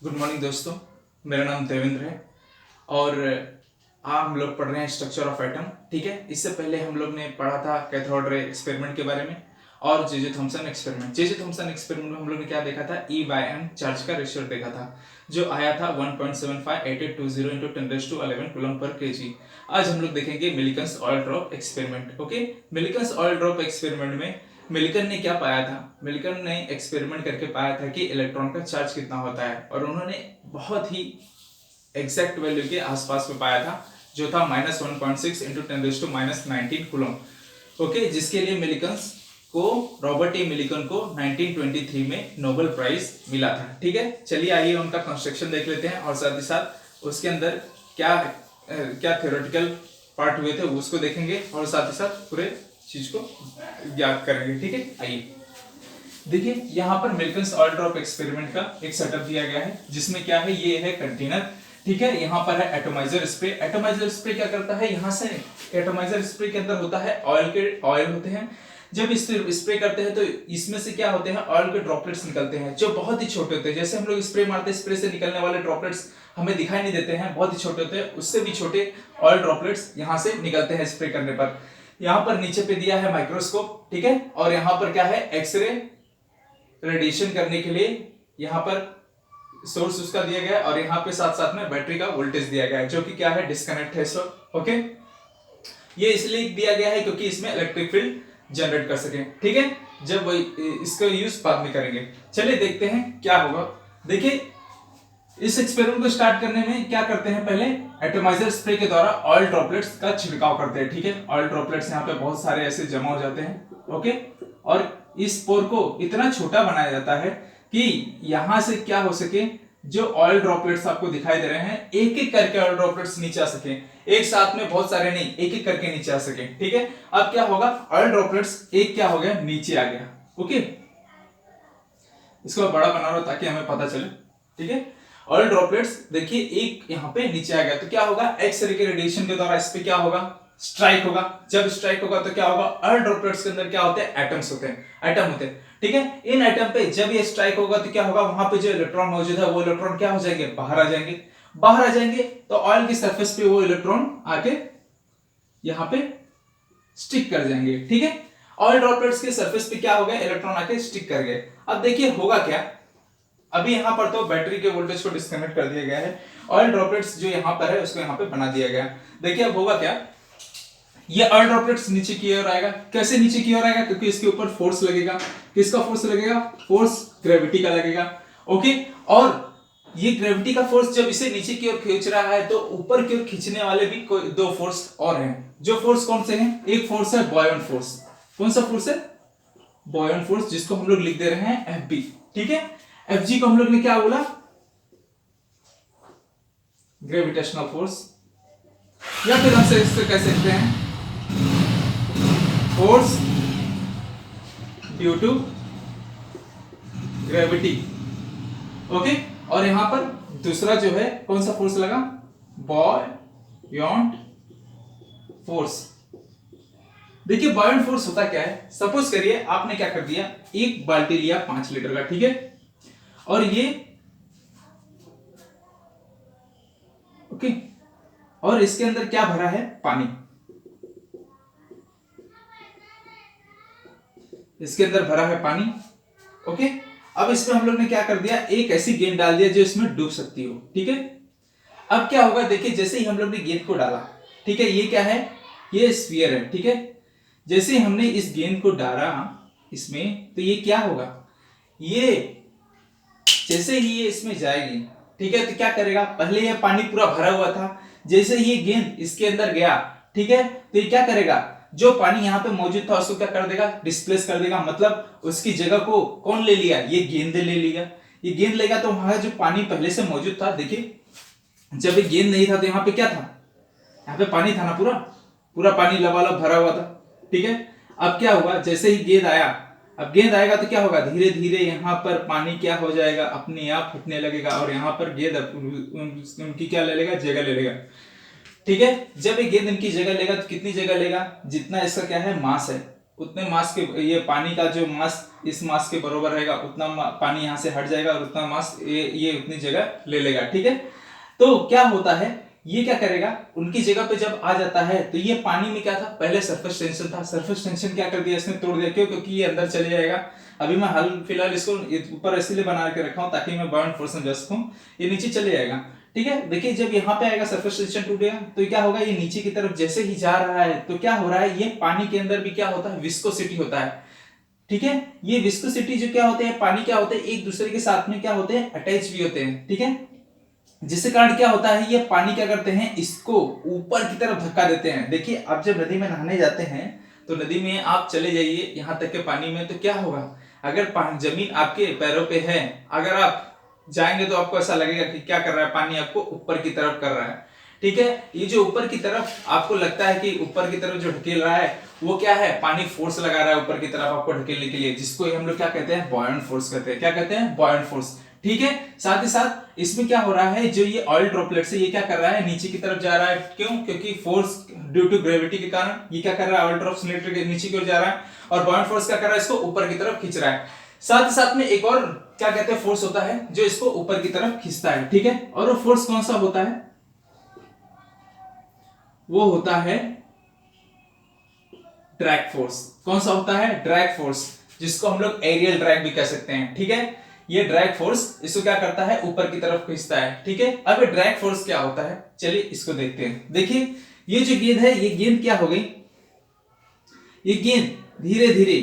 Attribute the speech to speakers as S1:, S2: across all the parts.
S1: Good morning दोस्तों, मेरा नाम देवेंद्र है और आज हम लोग पढ़ रहे हैं स्ट्रक्चर ऑफ एटम। ठीक है, इससे पहले हम लोग ने पढ़ा था कैथोड रे एक्सपेरिमेंट के बारे में और J Thomson experiment. J Thomson experiment में हम लोग ने क्या देखा था, E/m चार्ज का रेशियो देखा था जो आया था 1.758820 × 10⁻11 कूलम पर kg। आज हम लोग देखेंगे Millikan's oil drop experiment. Okay, Millikan's oil drop experiment में मिलिकन ने क्या पाया था, मिलिकन ने एक्सपेरिमेंट करके पाया था कि इलेक्ट्रॉन का चार्ज कितना होता है और उन्होंने बहुत ही एग्जैक्ट वैल्यू के आसपास में पाया था जो था -1.6 × 10⁻19 कूलम। ओके, जिसके लिए मिलिकन्स को रॉबर्ट ए मिलिकन को 1923 में नोबेल प्राइज मिला था। ठीक है, चलिए आइए उनका कंस्ट्रक्शन देख लेते हैं और साथ ही साथ उसके अंदर क्या क्या थ्योरेटिकल पार्ट हुए थे उसको देखेंगे और साथ ही साथ पूरे चीज को याद करेंगे। ठीक है, आइए देखिए यहाँ पर मिल्किंस ऑयल ड्रॉप एक्सपेरिमेंट का एक सेटअप दिया गया है जिसमें क्या है, ये है कंटेनर। ठीक है, यहाँ पर है एटोमाइजर स्प्रे। एटोमाइजर स्प्रे क्या करता है, यहाँ से एटोमाइजर स्प्रे के अंदर होता है ऑयल होते हैं। जब इस स्प्रे करते हैं तो इसमें से क्या होते हैं, ऑयल के ड्रॉपलेट्स निकलते हैं जो बहुत ही छोटे होते हैं। जैसे हम लोग स्प्रे मारते हैं, स्प्रे से निकलने वाले ड्रॉपलेट्स हमें दिखाई नहीं देते हैं, बहुत ही छोटे होते हैं, उससे भी छोटे ऑयल ड्रॉपलेट्स यहाँ से निकलते हैं स्प्रे करने पर। यहाँ पर नीचे पे दिया है माइक्रोस्कोप। ठीक है, और यहाँ पर क्या है, एक्सरे रेडिएशन करने के लिए यहाँ पर सोर्स उसका दिया गया है और यहाँ पे साथ साथ में बैटरी का वोल्टेज दिया गया है जो कि क्या है, डिस्कनेक्ट है। सो ओके, ये इसलिए दिया गया है क्योंकि इसमें इलेक्ट्रिक फील्ड जनरेट कर सके। ठीक है, जब इसका यूज बाद में करेंगे। चलिए देखते हैं क्या होगा। देखिए इस एक्सपेरिमेंट को स्टार्ट करने में क्या करते हैं, पहले एटोमाइजर स्प्रे के द्वारा ऑयल ड्रॉपलेट्स का छिड़काव करते हैं। ठीक है, ऑयल ड्रॉपलेट्स यहाँ पे बहुत सारे ऐसे जमा हो जाते हैं। ओके, और इस पोर को इतना छोटा बनाया जाता है कि यहां से क्या हो सके, जो ऑयल ड्रॉपलेट्स आपको दिखाई दे रहे हैं एक एक करके ऑयल ड्रॉपलेट्स नीचे आ सके, एक साथ में बहुत सारे नहीं, एक एक करके नीचे आ सके। ठीक है, अब क्या होगा, ऑयल ड्रॉपलेट्स एक क्या हो गया, नीचे आ गया। ओके, इसको बड़ा बना रहा हूं ताकि हमें पता चले। ठीक है, ऑयल ड्रॉपलेट्स देखिए एक यहाँ पे नीचे आ गया तो क्या होगा, एक्स रे के रेडिएशन के द्वारा इस पे क्या होगा, स्ट्राइक होगा। जब स्ट्राइक होगा तो क्या होगा, ऑयल ड्रॉपलेट्स के अंदर क्या होते हैं, एटम्स होते हैं, एटम होते हैं। ठीक है, इन एटम पे जब ये स्ट्राइक होगा तो क्या होगा, वहां पे जो इलेक्ट्रॉन मौजूद है वो इलेक्ट्रॉन क्या हो जाएंगे, बाहर आ जाएंगे। बाहर आ जाएंगे तो ऑयल की सरफेस पे वो इलेक्ट्रॉन आके यहाँ पे स्टिक कर जाएंगे। ठीक है, ऑयल ड्रॉपलेट्स के सरफेस पे क्या हो गया, इलेक्ट्रॉन आके स्टिक कर गए। अब देखिए होगा क्या, अभी यहां पर तो बैटरी के वोल्टेज को डिस्कनेक्ट कर दिया गया है, ऑयल ड्रॉपलेट्स जो यहां पर है उसको यहां पे बना दिया गया। देखिए अब होगा क्या, ये ऑयल ड्रॉपलेट्स नीचे की ओर आएगा। कैसे नीचे की ओर आएगा, क्योंकि इसके ऊपर फोर्स लगेगा। किसका फोर्स लगेगा, फोर्स ग्रेविटी का लगेगा। ओके, और ये ग्रेविटी का फोर्स जब इसे नीचे की ओर खींच रहा है तो ऊपर की ओर खींचने वाले भी कोई दो फोर्स और हैं। जो फोर्स कौन से हैं, एक फोर्स है बॉयन फोर्स। कौन सा फोर्स है, बॉयन फोर्स, जिसको हम लोग लिख दे रहे हैं Fb। ठीक है, Fg को हम लोग ने क्या बोला, ग्रेविटेशनल फोर्स, या फिर हम इससे कह सकते हैं force due to gravity. Okay, और यहां पर दूसरा जो है कौन सा फोर्स लगा, बॉयंट फोर्स। देखिए बॉयंट फोर्स होता क्या है, सपोज करिए आपने क्या कर दिया, एक बाल्टी लिया 5 लीटर का। ठीक है, और ये ओके, और इसके अंदर क्या भरा है, पानी। इसके अंदर भरा है पानी। ओके, अब इसमें हम लोग ने क्या कर दिया, एक ऐसी गेंद डाल दिया जो इसमें डूब सकती हो। ठीक है, अब क्या होगा, देखिए जैसे ही हम लोग ने गेंद को डाला, ठीक है, ये क्या है, ये स्फीयर है। ठीक है, जैसे ही हमने इस गेंद को डाला इसमें तो ये क्या होगा, ये जैसे ही ये इसमें जाएगी, ठीक है, तो क्या करेगा, पहले ये पानी पूरा भरा हुआ था, जैसे ही ये गेंद इसके अंदर गया, ठीक है, तो ये क्या करेगा, जो पानी यहाँ पे मौजूद था उसको क्या कर देगा, डिस्प्लेस कर देगा। मतलब उसकी जगह को कौन ले लिया, ये गेंद ले लिया। ये गेंद लेगा तो वहां जो पानी पहले से मौजूद था, देखिए जब ये गेंद नहीं था तो यहाँ पे क्या था, यहाँ पे पानी था ना, पूरा पूरा पानी लबालब भरा हुआ था। ठीक है, अब क्या हुआ, जैसे ही गेंद आया, अब गेंद आएगा तो क्या होगा, धीरे धीरे यहाँ पर पानी क्या हो जाएगा, अपने आप फटने लगेगा और यहाँ पर गेंद उनकी क्या ले लेगा, जगह ले लेगा। ठीक है, जब ये गेंद इनकी जगह लेगा तो कितनी जगह लेगा, जितना इसका क्या है, मास है। उतने मास के, ये पानी का जो मास इस मास के बराबर रहेगा, उतना पानी यहाँ से हट जाएगा और उतना मास ये उतनी जगह ले लेगा। ठीक है, तो क्या होता है, ये क्या करेगा, उनकी जगह पे जब आ जाता है तो ये पानी में क्या था, पहले सरफेस टेंशन था, सरफेस टेंशन क्या कर दिया इसने, तोड़ दिया। क्यों? क्योंकि ये अंदर चले जाएगा। अभी मैं हाल फिलहाल इसको ऊपर इसलिए बना के रखा हूं ताकि मैं बाउंड फोर्स समझ सकूं। ये नीचे चले जाएगा। ठीक है, देखिए जब यहाँ पे आएगा सरफेस टेंशन टूटेगा तो क्या होगा, ये नीचे की तरफ जैसे ही जा रहा है तो क्या हो रहा है, ये पानी के अंदर भी क्या होता है, विस्कोसिटी होता है। ठीक है, ये विस्कोसिटी जो क्या होते हैं, पानी क्या होते हैं, एक दूसरे के साथ में क्या होते हैं, अटैच भी होते हैं। ठीक है, जिसके कारण क्या होता है, ये पानी क्या करते हैं, इसको ऊपर की तरफ धक्का देते हैं। देखिए आप जब नदी में नहाने जाते हैं तो नदी में आप चले जाइए यहां तक के पानी में, तो क्या होगा, अगर जमीन आपके पैरों पे है, अगर आप जाएंगे तो आपको ऐसा लगेगा कि क्या कर रहा है, पानी आपको ऊपर की तरफ कर रहा है। ठीक है, ये जो ऊपर की तरफ आपको लगता है कि ऊपर की तरफ जो ढकेल रहा है वो क्या है, पानी फोर्स लगा रहा है ऊपर की तरफ आपको ढकेलने के लिए, जिसको हम लोग क्या कहते हैं, बॉयंट फोर्स कहते हैं। क्या कहते हैं, बॉयंट फोर्स। ठीक है, साथ ही साथ इसमें क्या हो रहा है, जो ये ऑयल ड्रॉपलेट से ये क्या कर रहा है, नीचे की तरफ जा रहा है। क्यों? क्योंकि फोर्स ड्यू टू ग्रेविटी के कारण ये क्या कर रहा है, ऑयल ड्रॉप्स नीचे की ओर जा रहा है, और बॉयंट फोर्स क्या कर रहा है, इसको ऊपर की तरफ खींच रहा है। साथ ही साथ में एक और क्या कहते हैं, फोर्स होता है जो इसको ऊपर की तरफ खींचता है। ठीक है, और वो फोर्स कौन सा होता है, वो होता है ड्रैग फोर्स। कौन सा होता है, ड्रैग फोर्स, जिसको हम लोग एरियल ड्रैग भी कह सकते हैं। ठीक है, ये ड्रैग फोर्स इसको क्या करता है, ऊपर की तरफ खींचता है। ठीक है, अब ये ड्रैग फोर्स क्या होता है, चलिए इसको देखते हैं। देखिए ये जो गेंद है, ये गेंद क्या हो गई, ये गेंद धीरे धीरे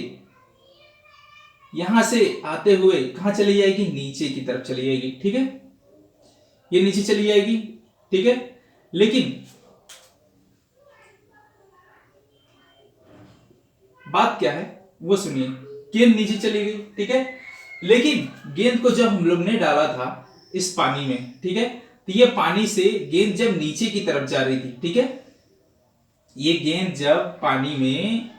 S1: यहां से आते हुए कहां चली जाएगी, नीचे की तरफ चली जाएगी। ठीक है, ये नीचे चली जाएगी। ठीक है, लेकिन बात क्या है वो सुनिए, गेंद नीचे चली गई। ठीक है, लेकिन गेंद को जब हम लोग ने डाला था इस पानी में, ठीक है, तो ये पानी से गेंद जब नीचे की तरफ जा रही थी, ठीक है, ये गेंद जब पानी में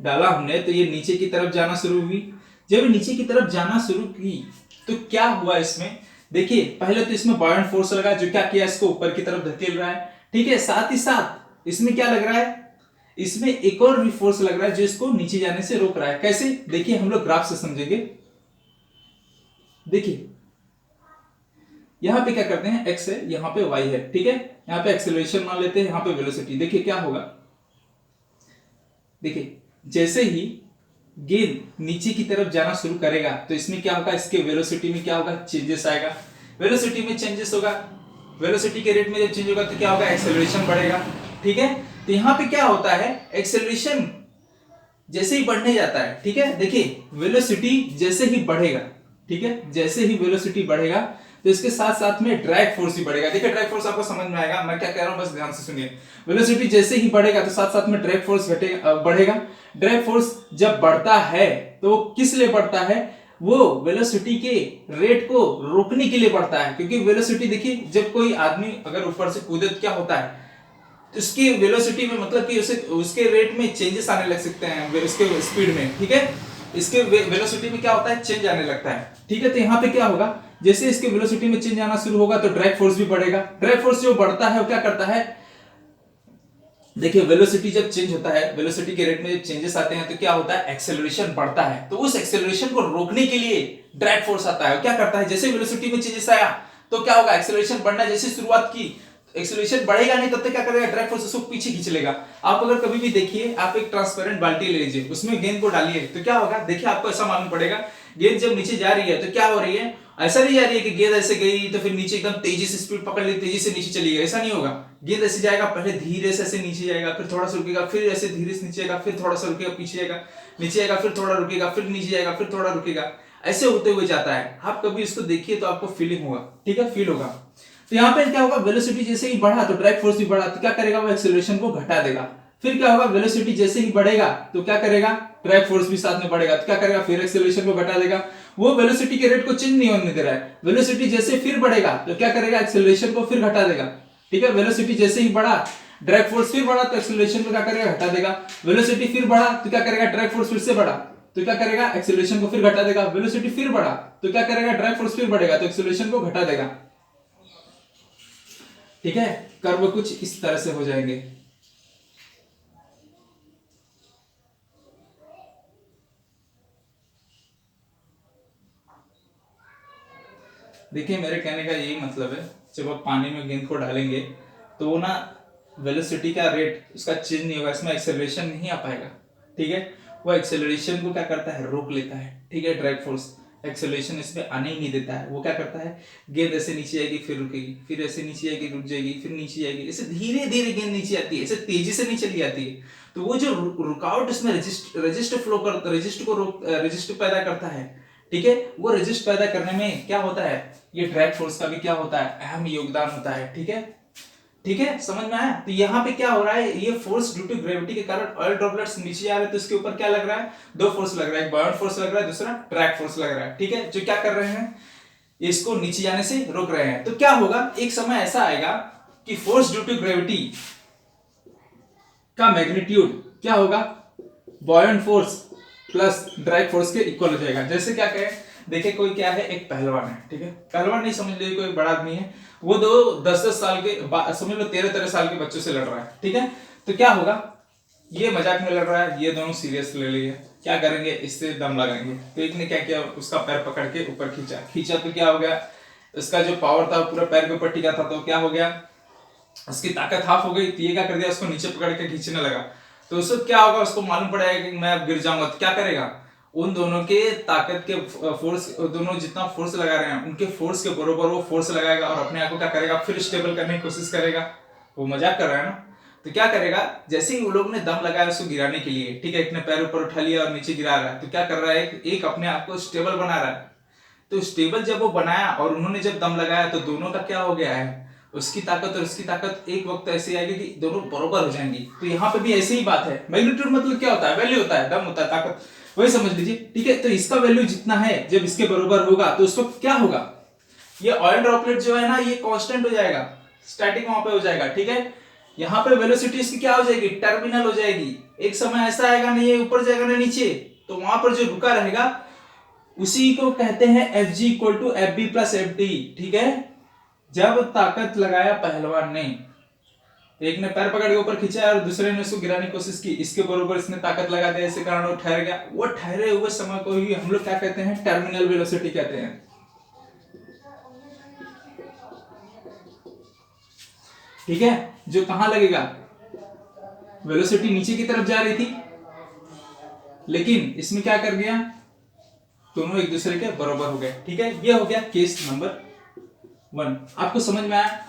S1: डाला हमने तो ये नीचे की तरफ जाना शुरू हुई। जब नीचे की तरफ जाना शुरू की तो क्या हुआ इसमें, देखिए पहले तो इसमें बॉयंट फोर्स लगा जो क्या किया, इसको ऊपर की तरफ धकेल रहा है। ठीक है, साथ ही साथ इसमें क्या लग रहा है, इसमें एक और भी फोर्स लग रहा है जो इसको नीचे जाने से रोक रहा है। कैसे, देखिए हम लोग ग्राफ से समझेंगे। देखिए यहां पे क्या करते हैं, x है, यहां पे y है। ठीक है, यहां पे एक्सेलरेशन मान लेते हैं, यहां पे वेलोसिटी। देखिए क्या होगा, देखिए जैसे ही गेंद नीचे की तरफ जाना शुरू करेगा तो इसमें क्या होगा, इसके वेलोसिटी में क्या होगा, चेंजेस आएगा। वेलोसिटी में चेंजेस होगा, वेलोसिटी के रेट में जब चेंज होगा तो क्या होगा, एक्सेलरेशन बढ़ेगा। ठीक है, तो यहां पे क्या होता है, एक्सेलरेशन जैसे ही बढ़ने जाता है, ठीक है, देखिए वेलोसिटी जैसे ही बढ़ेगा, ठीक है, जैसे ही वेलोसिटी बढ़ेगा तो इसके साथ साथ में ड्रैग फोर्स भी बढ़ेगा। देखिए ड्रैग फोर्स आपको समझ में आएगा, मैं क्या कह रहा हूं बस ध्यान से सुनिए। वेलोसिटी जैसे ही बढ़ेगा तो साथ साथ में ड्रैग फोर्स बढ़ेगा। ड्रैग फोर्स जब बढ़ता है तो किस लिए बढ़ता है, वो वेलोसिटी के रेट को रोकने के लिए बढ़ता है। क्योंकि वेलोसिटी देखिए, जब कोई आदमी अगर ऊपर से कूदे तो क्या होता है, उसकी वेलोसिटी में मतलब कि उसे उसके रेट में चेंजेस आने लग सकते हैं, उसके स्पीड में। ठीक है, इसके वेलोसिटी में क्या होता है, चेंज आने लगता है। ठीक है, तो यहाँ पे क्या होगा, जैसे इसके वेलोसिटी में चेंज आना शुरू होगा तो ड्रैग फोर्स भी बढ़ेगा। ड्रैग फोर्स जो बढ़ता है वो क्या करता है, देखिए वेलोसिटी जब चेंज होता है, वेलोसिटी के रेट में जब चेंजेस आते हैं तो क्या होता है, एक्सेलरेशन बढ़ता है। तो उस एक्सेलरेशन को रोकने के लिए ड्रैग फोर्स आता है। क्या करता है, जैसे वेलोसिटी में चेंजेस आया तो क्या होगा, एक्सेलरेशन बढ़ना जैसे शुरुआत की, एक्सेलरेशन बढ़ेगा नहीं तब तक क्या करेगा, ड्रैग फोर्स उसको पीछे खींच लेगा। आप अगर कभी भी देखिए, आप एक ट्रांसपेरेंट बाल्टी ले लीजिए, उसमें गेंद को डालिए तो क्या होगा, देखिए आपको ऐसा मालूम पड़ेगा, गेंद जब नीचे जा रही है तो क्या हो रही है, ऐसा नहीं जा रही है कि गेंद ऐसे गई तो फिर नीचे एकदम तेजी से स्पीड पकड़ ली, तेजी से नीचे चली गई, ऐसा नहीं होगा। गेंद ऐसे जाएगा, पहले धीरे से ऐसे नीचे जाएगा, फिर थोड़ा सा रुकेगा, फिर ऐसे धीरे से नीचे जाएगा, फिर थोड़ा सा रुकेगा, पीछे जाएगा, नीचे जाएगा, फिर थोड़ा रुकेगा, फिर नीचे जाएगा, फिर थोड़ा रुकेगा, ऐसे होते हुए जाता है। आप कभी इसको देखिए तो आपको फीलिंग होगा, ठीक है, फील होगा। तो यहाँ पे क्या होगा, वेलोसिटी जैसे ही बढ़ा तो ड्रैग फोर्स भी बढ़ा, तो क्या करेगा, वो एक्सेलरेशन को घटा देगा। फिर क्या होगा, वेलोसिटी जैसे ही बढ़ेगा तो क्या करेगा, ड्रैग फोर्स भी साथ में बढ़ेगा, तो क्या करेगा, फिर एक्सेलरेशन को घटा देगा। वो वेलोसिटी के रेट को चेंज नहीं होने दे रहा है। वेलोसिटी जैसे फिर बढ़ेगा तो क्या करेगा, एक्सेलरेशन को फिर घटा देगा। ठीक है, वेलोसिटी जैसे ही बढ़ा, ड्रैग फोर्स फिर बढ़ा तो एक्सेलरेशन को क्या करेगा, घटा देगा। वेलोसिटी फिर बढ़ा तो क्या करेगा, ड्रैग फोर्स फिर से बढ़ा तो क्या करेगा, एक्सेलरेशन को फिर घटा देगा। वेलोसिटी फिर बढ़ा तो क्या करेगा, ड्रैग फोर्स फिर बढ़ेगा तो एक्सेलरेशन को घटा देगा। ठीक है, कर्व कुछ इस तरह से हो जाएंगे। देखिए मेरे कहने का यही मतलब है, जब आप पानी में गेंद को डालेंगे तो वो ना वेलोसिटी का रेट उसका चेंज नहीं होगा, इसमें एक्सेलरेशन नहीं आ पाएगा, ठीक है। वो एक्सेलरेशन को क्या करता है, रोक लेता है, ठीक है। ड्रैग फोर्स एक्सेलरेशन इसमें आने ही नहीं देता है। वो क्या करता है, गेंद ऐसे नीचे आएगी फिर रुकेगी, फिर ऐसे नीचे आएगी रुक जाएगी, फिर नीचे आएगी, ऐसे धीरे धीरे गेंद नीचे आती है, ऐसे तेजी से नहीं चली आती है। तो वो जो रुकावट इसमें रेजिस्ट पैदा करता है, ठीक है। वो रेजिस्ट पैदा करने में क्या होता है, ये ड्रैग फोर्स का भी क्या होता है, अहम योगदान होता है, ठीक है। ठीक है, समझ में आया। तो यहाँ पे क्या हो रहा है, ये फोर्स ड्यू टू ग्रेविटी के कारण ऑयल ड्रॉपलेट्स नीचे आ रहे हैं, तो इसके ऊपर क्या लग रहा है, दो फोर्स लग रहा है, एक बायोंट फोर्स लग रहा है, दूसरा ड्रैग फोर्स लग रहा है, ठीक है। जो क्या कर रहे हैं, इसको नीचे जाने से रोक रहे हैं। तो क्या होगा, एक समय ऐसा आएगा कि फोर्स ड्यू टू ग्रेविटी का मैग्नीट्यूड क्या होगा, बायोंट फोर्स प्लस ड्रैग फोर्स के इक्वल हो जाएगा। जैसे क्या कहें, देखिए कोई क्या है, एक पहलवान है, ठीक है। पहलवान नहीं समझ लीजिए, कोई बड़ा आदमी है, वो दो 10-10 साल के, समझ लो 13-13 साल के बच्चों से लड़ रहा है, ठीक है। तो क्या होगा, ये मजाक में लड़ रहा है, ये दोनों सीरियस ले लिए, क्या करेंगे, इससे दम लगाएंगे। तो एक ने क्या किया, उसका पैर पकड़ के ऊपर खींचा तो क्या हो गया, उसका जो पावर था पूरा पैर के ऊपर टिका था, तो क्या हो गया, उसकी ताकत हाफ हो गई। तो ये क्या कर दिया, उसको नीचे पकड़ के खींचने लगा। तो उसको क्या होगा, उसको मालूम पड़ेगा कि मैं अब गिर जाऊंगा, तो क्या करेगा, उन दोनों के ताकत के फोर्स, दोनों जितना फोर्स लगा रहे हैं उनके फोर्स के बरोबर वो फोर्स लगाएगा और अपने आप को क्या करेगा, फिर स्टेबल करने की कोशिश करेगा। वो मजाक कर रहा है ना। तो क्या करेगा, जैसे ही वो लोग ने दम लगाया उसको गिराने के लिए, ठीक है, एक ने पैर ऊपर उठा लिया और नीचे गिरा रहा है, तो क्या कर रहा है, एक अपने आप को स्टेबल बना रहा है। तो स्टेबल जब वो बनाया और उन्होंने जब दम लगाया, तो दोनों का क्या हो गया है, उसकी ताकत और उसकी ताकत एक वक्त ऐसे आएगी कि दोनों बराबर हो जाएंगी। तो यहाँ पे भी ऐसे ही बात है। मैग्नीट्यूड मतलब क्या होता है, वैल्यू होता है, दम होता है, ताकत, वही समझ लीजिए, ठीक है। तो इसका वैल्यू जितना है, जब इसके बराबर होगा तो उस वक्त क्या होगा, ये ऑयल ड्रॉपलेट जो है ना, ये कांस्टेंट हो जाएगा, स्टैटिक वहां पे हो जाएगा, ठीक है। यहाँ पे वेलोसिटी इसकी क्या हो जाएगी, टर्मिनल हो जाएगी। एक समय ऐसा आएगा ना, ये ऊपर जाएगा ना नीचे, तो वहां पर जो रुका रहेगा उसी को कहते हैं Fg equal to Fb plus Fd, ठीक है। जब ताकत लगाया पहलवान ने, एक ने पैर पकड़ के ऊपर खींचा और दूसरे ने उसको गिराने की कोशिश की, इसके बरोबर इसने ताकत लगा दिया, इसके कारण वो ठहर गया। वो ठहरे हुए समय को ही हम लोग क्या कहते हैं, टर्मिनल वेलोसिटी कहते हैं, ठीक है। जो कहां लगेगा, वेलोसिटी नीचे की तरफ जा रही थी, लेकिन इसमें क्या कर गया, दोनों एक दूसरे के बराबर हो गए, ठीक है। ये हो गया केस नंबर 1। आपको समझ में आया।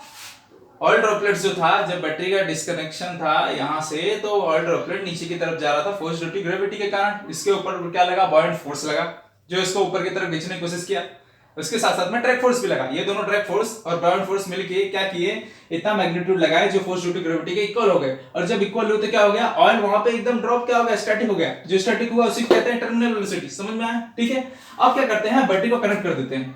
S1: ऑयल ड्रॉपलेट्स जो था, जब बैटरी का डिस्कनेक्शन था यहां से, तो ऑयल ड्रॉपलेट नीचे की तरफ जा रहा था फोर्स ड्यू टू ग्रेविटी के कारण। इसके ऊपर क्या लगा, बायोंट फोर्स लगा, जो इसको ऊपर की तरफ खींचने की कोशिश किया। उसके साथ साथ में ड्रैग फोर्स भी लगा। ये दोनों ड्रैग फोर्स और बायोंट फोर्स मिलके क्या किए, इतना मैग्नीट्यूड लगाए जो फोर्स ड्यू टू ग्रेविटी के इक्वल हो गए। और जब इक्वल हुए तो क्या हो गया, ऑयल वहां पे एकदम ड्रॉप क्या हो गया, स्टैटिक हो गया। जो स्टैटिक हुआ उसी को कहते हैं टर्मिनल वेलोसिटी। समझ में आया, ठीक है। अब क्या करते हैं, बैटरी को कनेक्ट कर देते हैं,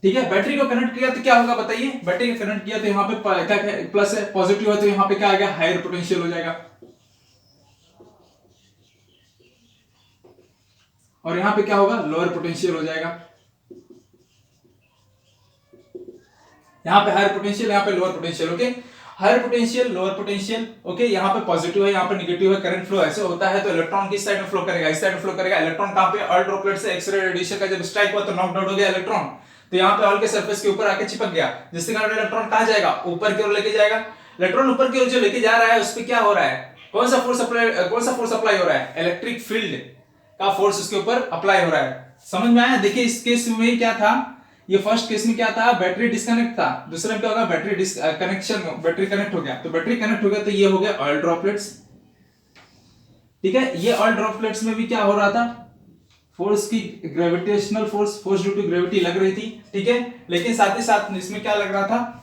S1: ठीक है। बैटरी को कनेक्ट किया तो क्या होगा बताइए, बैटरी को कनेक्ट किया तो यहाँ पे क्या प्लस है, पॉजिटिव है, तो यहाँ पे क्या आ गया, हायर पोटेंशियल हो जाएगा। और यहाँ पे क्या होगा, लोअर पोटेंशियल हो जाएगा। यहाँ पे हायर पोटेंशियल, यहाँ पे lower potential, okay. Higher potential, lower potential, okay. यहाँ पे पॉजिटिव है, यहाँ पे नेगेटिव है, करंट फ्लो ऐसे होता है। तो इलेक्ट्रॉन किस साइड में फ्लो करेगा, इस साइड में फ्लो करेगा। इलेक्ट्रॉन कहाँ पे, ऑयल ड्रॉपलेट से एक्स रे रेडिएशन का जब स्ट्राइक हुआ तो नॉक आउट हो गया इलेक्ट्रॉन, तो यहाँ पे ऑयल के सरफेस के ऊपर आके चिपक गया, जिसके कारण इलेक्ट्रॉन कहाँ जाएगा, ऊपर की ओर लेके जाएगा। इलेक्ट्रॉन ऊपर की ओर जो लेके जा रहा है, उस पर क्या हो रहा है, कौन सा फोर्स अप्लाई हो रहा है, इलेक्ट्रिक फील्ड का फोर्स उसके ऊपर अप्लाई हो रहा है। समझ में आया। देखिए इस केस में क्या था, ये फर्स्ट केस में क्या था, बैटरी डिस्कनेक्ट था। दूसरे में क्या होगा, बैटरी कनेक्शन, बैटरी कनेक्ट हो गया। तो बैटरी कनेक्ट हो गया तो ये हो गया ऑयल ड्रॉपलेट्स, ठीक है। ये ऑयल ड्रॉपलेट्स में भी क्या हो रहा था, फोर्स की gravitational force due to gravity लग रही थी, ठीक है। लेकिन साथ ही साथ इसमें क्या लग रहा था,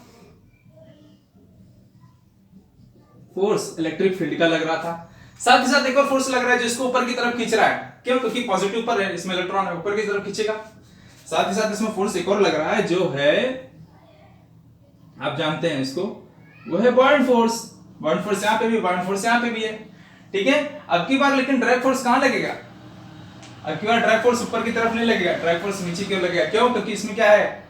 S1: फोर्स इलेक्ट्रिक फील्ड का लग रहा था। साथ ही साथ एक और फोर्स लग रहा है जिसको ऊपर की तरफ खींच रहा है। क्यों, क्योंकि पॉजिटिव पर है, इसमें इलेक्ट्रॉन है, ऊपर की तरफ खींचेगा। साथ ही साथ इसमें फोर्स एक और लग रहा है, जो है आप जानते हैं इसको, वो है बायोंट फोर्स। बायोंट फोर्स यहाँ पे भी, बायोंट फोर्स यहाँ पे भी है, ठीक है। अब की बार लेकिन ड्रैग फोर्स कहां लगेगा, अब की बार ड्रैग फोर्स ऊपर की तरफ नहीं लगेगा, ड्रैग फोर्स नीचे की ओर लगेगा। क्यों, क्योंकि इसमें क्या है,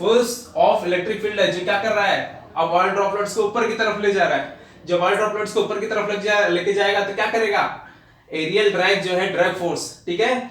S1: फोर्स ऑफ इलेक्ट्रिक फील्ड है, जो क्या कर रहा है, अब ऑयल ड्रॉपलेट्स को ऊपर की तरफ ले जा रहा है। जब ऑयल ड्रॉपलेट्स को ऊपर की तरफ लेके जाएगा तो क्या करेगा, एरियल ड्रैग जो है, ड्रैग फोर्स, ठीक है,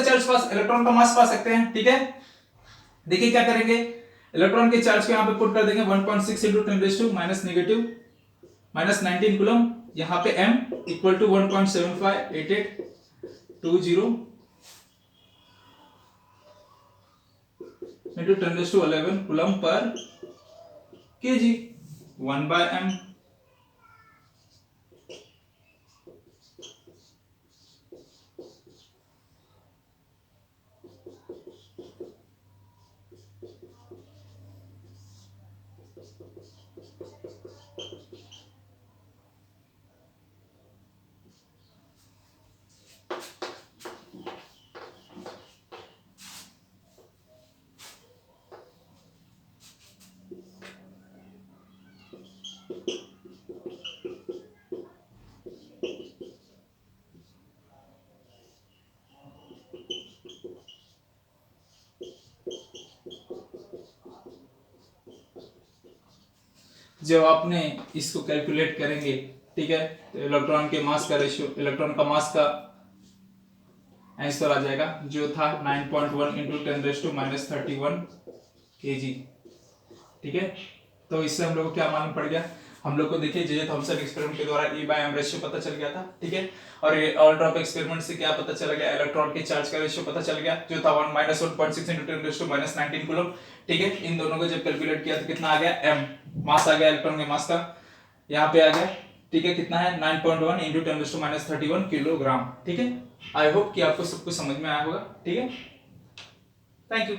S1: सा चार्ज पास, इलेक्ट्रॉन का मास पा सकते हैं, ठीक है। देखिए क्या करेंगे, इलेक्ट्रॉन के चार्ज को यहाँ पे पुट कर देंगे 1.6 इंटू 10 -19 कूलम, यहाँ पे m equal to 1.758820 into 10 coulomb per kg, 1/m। जब आपने इसको कैलकुलेट करेंगे, ठीक है, तो इलेक्ट्रॉन के मास का रेशियो, इलेक्ट्रॉन का मास का आंसर आ जाएगा जो था 9.1 इंटू 10 -31 kg, ठीक है। तो इससे हम लोग को क्या मालूम पड़ गया, हम लोग को देखिए जे थॉमसन एक्सपेरिमेंट के द्वारा E/m रेशियो पता चल गया था, ठीक है। और ये ऑल ड्रॉप एक्सपेरिमेंट से क्या पता चला गया, इलेक्ट्रॉन के चार्ज का रेशियो पता चल गया जो था 1 - 1.6 × 10⁻⁹ कूलम, ठीक है। इन दोनों को जब कैलकुलेट किया तो कितना आ गया, m मास आ गया इलेक्ट्रॉन के मास का, यहाँ पे आ गया, ठीक है। कितना है 9.1 × 10⁻31 किलोग्राम, ठीक है। आई होप कि आपको सब कुछ समझ में आया होगा, ठीक है। Thank you.